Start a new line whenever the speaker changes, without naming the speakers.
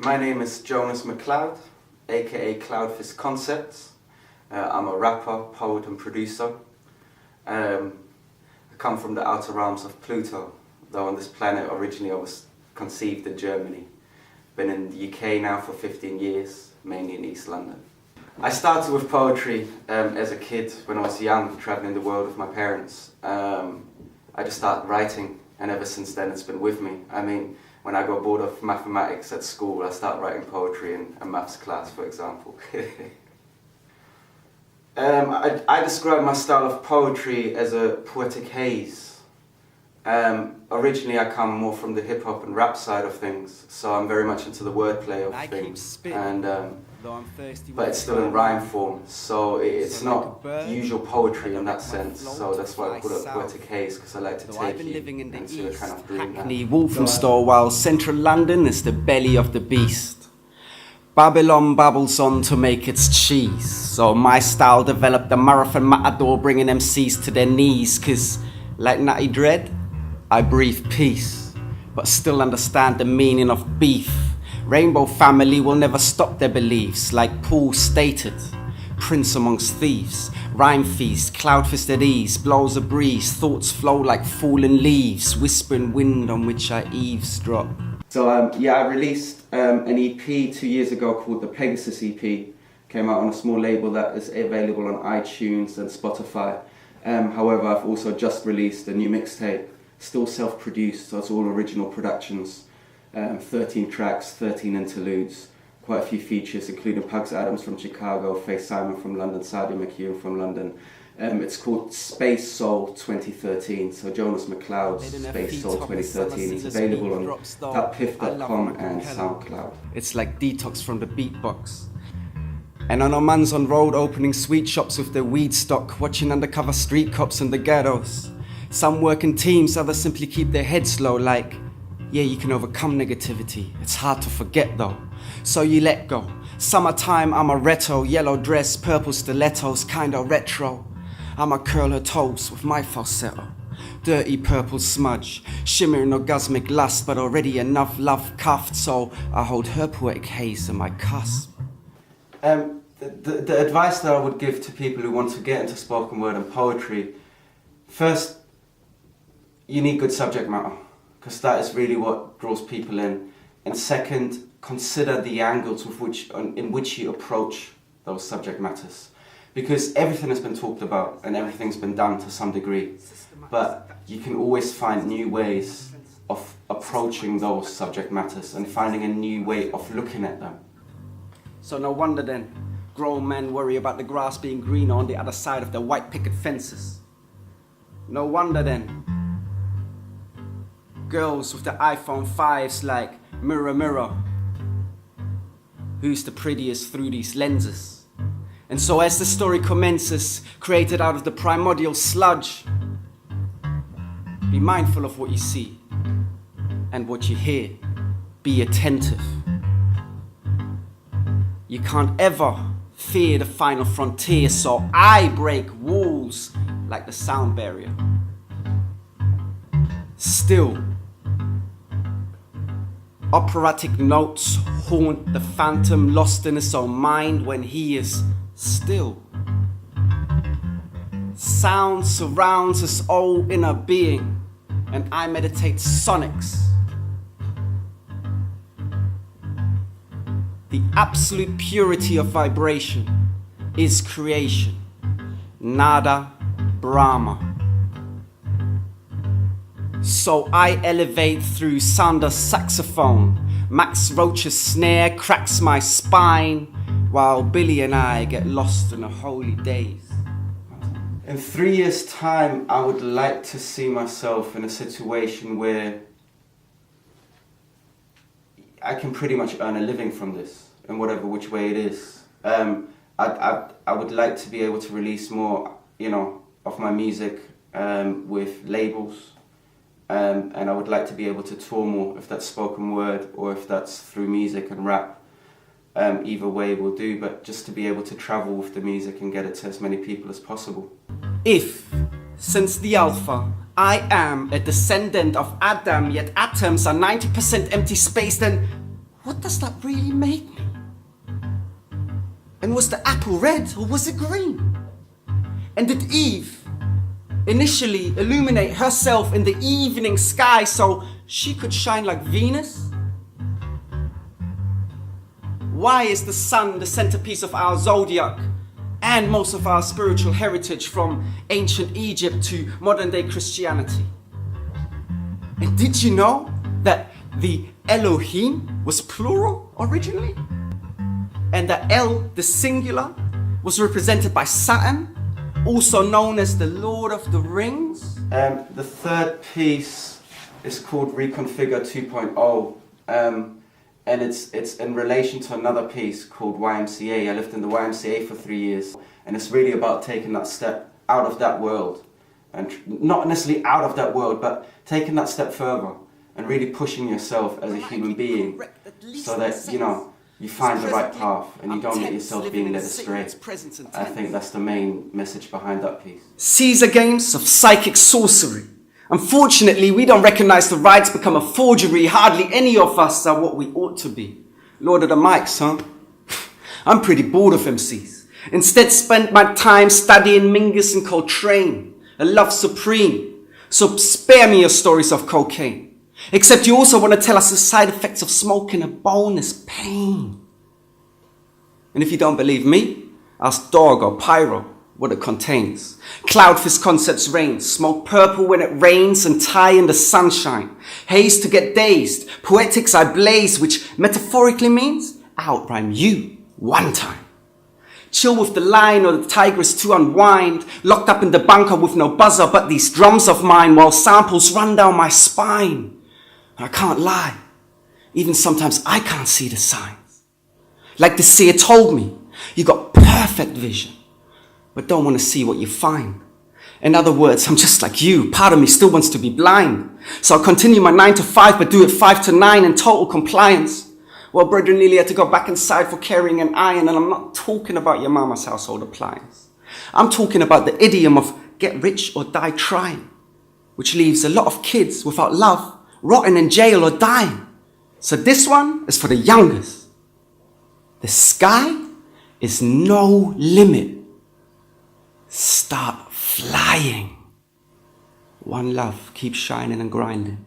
My name is Jonas McCloud, aka Cloudfist Concepts. I'm a rapper, poet and producer. I come from the outer realms of Pluto, though on this planet originally I was conceived in Germany. Been in the UK now for 15 years, mainly in East London. I started with poetry as a kid when I was young, travelling the world with my parents. I just started writing, and ever since then it's been with me. I mean, when I got bored of mathematics at school, I started writing poetry in a maths class, for example. I describe my style of poetry as a poetic haze. Originally I come more from the hip-hop and rap side of things, so I'm very much into the wordplay of things, but it's still in rhyme form, so it's not usual poetry in that sense, so that's why I call it poetic haze, because I like to take you into a kind of dream.
Hackney Walthamstow, while central London is the belly of the beast. Babylon babbles on to make its cheese, so my style developed the marathon matador, bringing MCs to their knees, cause like Natty Dread, I breathe peace, but still understand the meaning of beef. Rainbow family will never stop their beliefs, like Paul stated, prince amongst thieves. Rhyme feast, cloud fist at ease, blows a breeze, thoughts flow like fallen leaves, whispering wind on which I eavesdrop.
So I released an EP 2 years ago called the Pegasus EP. Came out on a small label that is available on iTunes and Spotify. However, I've also just released a new mixtape, still self-produced, so it's all original productions. 13 tracks, 13 interludes, quite a few features including Pugs Adams from Chicago, Faith Simon from London, Sadia McKeown from London. It's called Space Soul 2013, so Jonas McCloud's Space Soul 2013 is available on thatpiff.com and SoundCloud.
It's like detox from the beatbox. And I know man's on road opening sweet shops with their weed stock, watching undercover street cops in the ghettos. Some work in teams, others simply keep their heads low like, yeah, you can overcome negativity, it's hard to forget though, so you let go. Summertime, I'm a retro, yellow dress, purple stilettos, kinda retro. I'ma curl her toes with my falsetto. Dirty purple smudge, shimmering orgasmic lust, but already enough love cuffed, so I hold her poetic haze in my cusp.
The advice that I would give to people who want to get into spoken word and poetry, first, you need good subject matter, because that is really what draws people in. And second, consider the angles in which you approach those subject matters. Because everything has been talked about and everything's been done to some degree, but you can always find new ways of approaching those subject matters and finding a new way of looking at them.
So no wonder then, grown men worry about the grass being greener on the other side of the white picket fences. No wonder then, girls with the iPhone 5s like, mirror, mirror, who's the prettiest through these lenses? And so as the story commences, created out of the primordial sludge, be mindful of what you see and what you hear. Be attentive. You can't ever fear the final frontier, so I break walls like the sound barrier. Still, operatic notes haunt the phantom lost in his own mind when he is still. Sound surrounds his whole inner being, and I meditate sonics. The absolute purity of vibration is creation. Nada Brahma. So I elevate through Sander's saxophone. Max Roach's snare cracks my spine, while Billy and I get lost in the holy days.
In 3 years' time, I would like to see myself in a situation where I can pretty much earn a living from this, in whatever which way it is. I would like to be able to release more, of my music with labels. And I would like to be able to tour more, if that's spoken word or if that's through music and rap. Either way will do, but just to be able to travel with the music and get it to as many people as possible.
If, since the Alpha, I am a descendant of Adam, yet atoms are 90% empty space, then what does that really make me? And was the apple red or was it green? And did Eve initially illuminate herself in the evening sky so she could shine like Venus? Why is the sun the centerpiece of our zodiac and most of our spiritual heritage from ancient Egypt to modern day Christianity? And did you know that the Elohim was plural originally? And that El, the singular, was represented by Saturn, also known as the Lord of the Rings? The third piece is called Reconfigure 2.0. And it's in relation to another piece called YMCA. I lived in the YMCA for 3 years, and it's really about taking that step out of that world. And not necessarily out of that world, but taking that step further and really pushing yourself as a human being so that, you find the right path and you don't let yourself being led astray. I think that's the main message behind that piece. Caesar games of psychic sorcery. Unfortunately, we don't recognize the rights become a forgery. Hardly any of us are what we ought to be. Lord of the mics, huh? I'm pretty bored of MCs. Instead, spent my time studying Mingus and Coltrane, a love supreme. So spare me your stories of cocaine. Except you also want to tell us the side effects of smoking a bone is pain. And if you don't believe me, ask Dog or Pyro what it contains. Cloudfish concepts reign, smoke purple when it rains and tie in the sunshine. Haze to get dazed, poetics I blaze, which metaphorically means outrhyme you one time. Chill with the lion or the tigress to unwind, locked up in the bunker with no buzzer but these drums of mine while samples run down my spine. I can't lie, even sometimes I can't see the signs. Like the seer told me, you got perfect vision, but don't want to see what you find. In other words, I'm just like you. Part of me still wants to be blind. So I'll continue my 9 to 5, but do it 5 to 9 in total compliance. Well, brother nearly had to go back inside for carrying an iron, and I'm not talking about your mama's household appliance. I'm talking about the idiom of get rich or die trying, which leaves a lot of kids without love, rotting in jail or dying. So this one is for the youngest. The sky is no limit. Start flying. One love, keep shining and grinding.